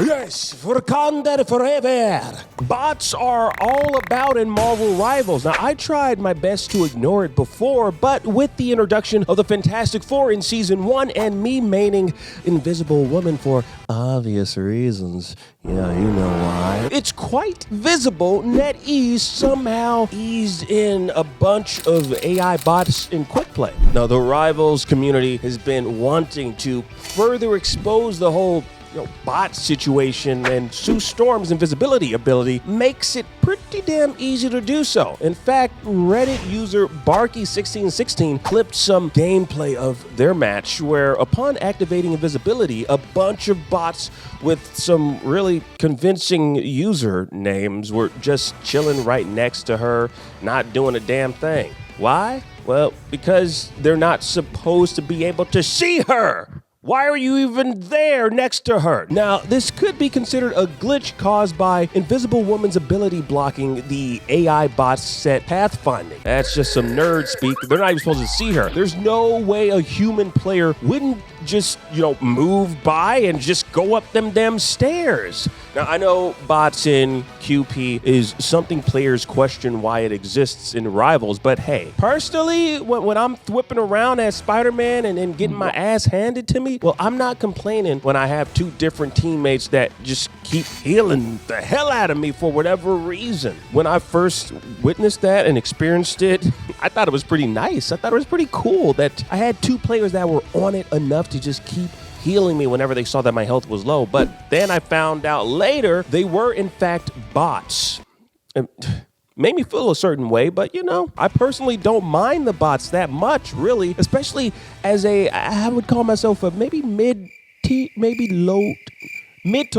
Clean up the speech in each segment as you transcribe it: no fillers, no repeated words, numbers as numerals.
Yes, Wakanda forever. Bots are all about in Marvel Rivals. Now, I tried my best to ignore it before, but with the introduction of the Fantastic Four in Season 1 and me maining Invisible Woman for obvious reasons, yeah, you know why, it's quite visible NetEase somehow eased in a bunch of AI bots in quick play. Now, the Rivals community has been wanting to further expose the whole bot situation, and Sue Storm's invisibility ability makes it pretty damn easy to do so. In fact, Reddit user Barky1616 clipped some gameplay of their match where, upon activating invisibility, a bunch of bots with some really convincing user names were just chilling right next to her, not doing a damn thing. Why? Well, because they're not supposed to be able to see her. Why are you even there next to her? Now, this could be considered a glitch caused by Invisible Woman's ability blocking the AI bot's set pathfinding. That's just some nerd speak. They're not even supposed to see her. There's no way a human player wouldn't just, move by and just go up them damn stairs. Now, I know bots in QP is something players question why it exists in Rivals, but hey, personally, when I'm whipping around as Spider-Man and getting my ass handed to me, well, I'm not complaining when I have two different teammates that just keep healing the hell out of me for whatever reason. When I first witnessed that and experienced it, I thought it was pretty nice. I thought it was pretty cool that I had two players that were on it enough to just keep healing me whenever they saw that my health was low. But then I found out later they were in fact bots. It made me feel a certain way, but I personally don't mind the bots that much, really, especially as I would call myself a maybe mid to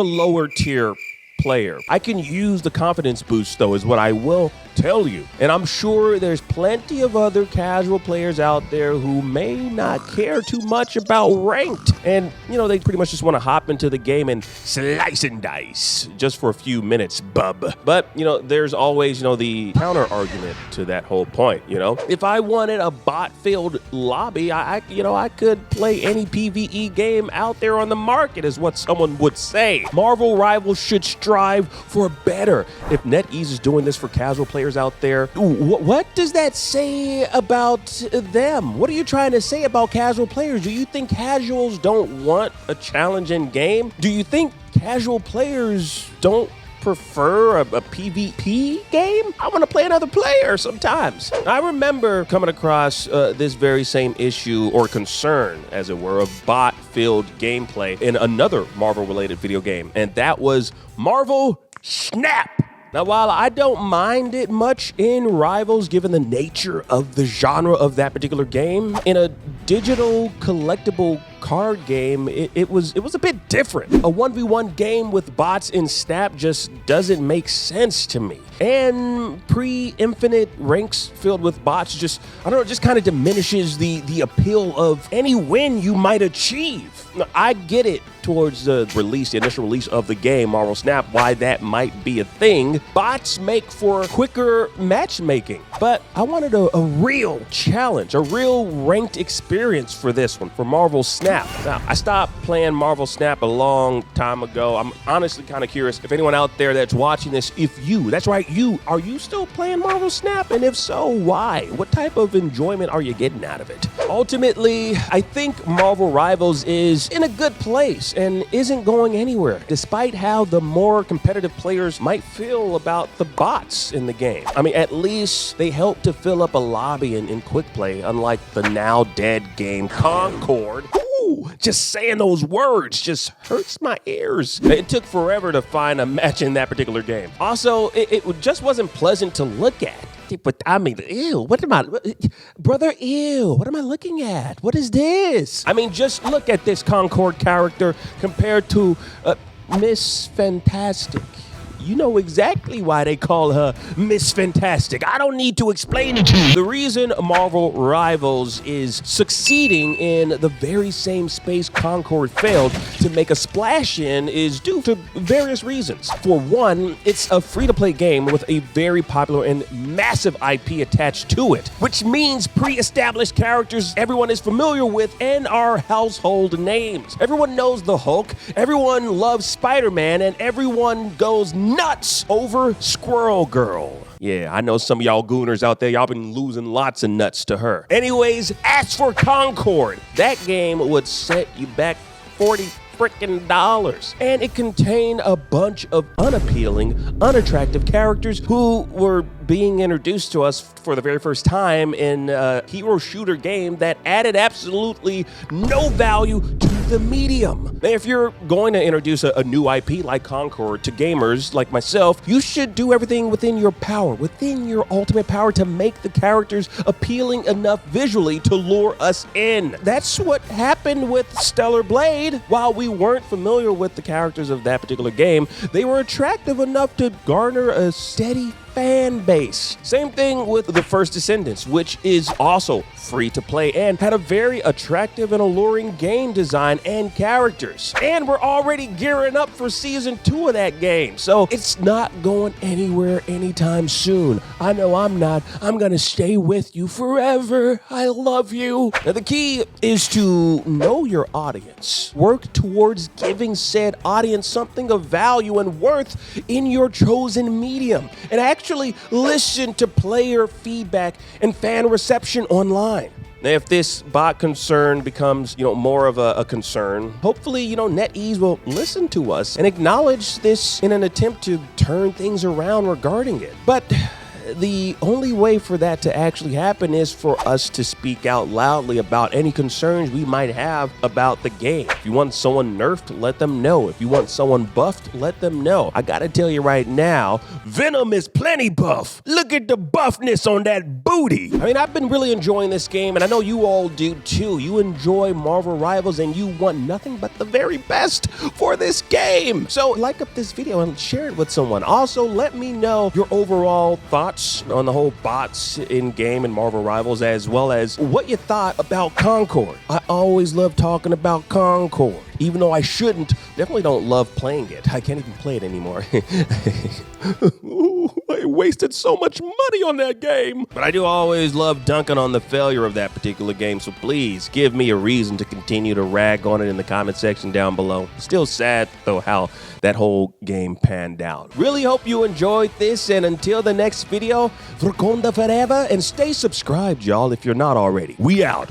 lower tier player. I can use the confidence boost, though, is what I will tell you. And I'm sure there's plenty of other casual players out there who may not care too much about ranked. And, they pretty much just want to hop into the game and slice and dice just for a few minutes, bub. But, there's always, the counter argument to that whole point, If I wanted a bot-filled lobby, I could play any PvE game out there on the market, is what someone would say. Marvel Rivals should strive for better. If NetEase is doing this for casual players out there, what does that say about them? What are you trying to say about casual players? Do you think casuals don't want a challenge in game? Do you think casual players don't prefer a PvP game? I want to play another player sometimes. I remember coming across this very same issue or concern, as it were, of bot-filled gameplay in another Marvel-related video game, and that was Marvel Snap. Now, while I don't mind it much in Rivals, given the nature of the genre of that particular game, in a digital collectible card game, it was a bit different. A 1v1 game with bots in Snap just doesn't make sense to me. And pre-infinite ranks filled with bots just kind of diminishes the appeal of any win you might achieve. Now, I get it towards the initial release of the game, Marvel Snap, why that might be a thing. Bots make for quicker matchmaking, but I wanted a real challenge, a real ranked experience for this one, for Marvel Snap. Now, I stopped playing Marvel Snap a long time ago. I'm honestly kind of curious if anyone out there that's watching this, are you still playing Marvel Snap? And if so, why? What type of enjoyment are you getting out of it? Ultimately, I think Marvel Rivals is in a good place and isn't going anywhere, despite how the more competitive players might feel about the bots in the game. I mean, at least they help to fill up a lobby in quick play, unlike the now dead game Concord. Just saying those words just hurts my ears. It took forever to find a match in that particular game. Also, it just wasn't pleasant to look at. But I mean, ew, what am I looking at? What is this? I mean, just look at this Concord character compared to Miss Fantastic. you know exactly why they call her Miss Fantastic. I don't need to explain it to you. The reason Marvel Rivals is succeeding in the very same space Concord failed to make a splash in is due to various reasons. For one, it's a free-to-play game with a very popular and massive IP attached to it, which means pre-established characters everyone is familiar with and are household names. Everyone knows the Hulk, everyone loves Spider-Man, and everyone goes nuts over Squirrel Girl. Yeah, I know some of y'all gooners out there, y'all been losing lots of nuts to her. Anyways, as for Concord, that game would set you back $40 frickin' dollars. And it contained a bunch of unappealing, unattractive characters who were being introduced to us for the very first time in a hero shooter game that added absolutely no value to the medium. Now, if you're going to introduce a new IP like Concord to gamers like myself, you should do everything within your power, within your ultimate power, to make the characters appealing enough visually to lure us in. That's what happened with Stellar Blade. While we weren't familiar with the characters of that particular game, they were attractive enough to garner a steady fan base. Same thing with The First Descendants, which is also free to play and had a very attractive and alluring game design and characters. And we're already gearing up for season 2 of that game, so it's not going anywhere anytime soon. I know I'm not. I'm gonna stay with you forever. I love you. Now, the key is to know your audience. Work towards giving said audience something of value and worth in your chosen medium, and actually listen to player feedback and fan reception online. Now, if this bot concern becomes, more of a concern, hopefully, NetEase will listen to us and acknowledge this in an attempt to turn things around regarding it. But the only way for that to actually happen is for us to speak out loudly about any concerns we might have about the game. If you want someone nerfed, let them know. If you want someone buffed, let them know. I gotta tell you right now, Venom is plenty buff. Look at the buffness on that booty. I mean, I've been really enjoying this game, and I know you all do too. You enjoy Marvel Rivals, and you want nothing but the very best for this game. So like up this video and share it with someone. Also, let me know your overall thoughts on the whole bots in game and Marvel Rivals, as well as what you thought about Concord. I always love talking about Concord, even though I shouldn't. Definitely don't love playing it. I can't even play it anymore. Ooh, I wasted so much money on that game. But I do always love dunking on the failure of that particular game, so please give me a reason to continue to rag on it in the comment section down below. Still sad, though, how that whole game panned out. Really hope you enjoyed this, and until the next video, Wakanda forever, and stay subscribed, y'all, if you're not already. We out.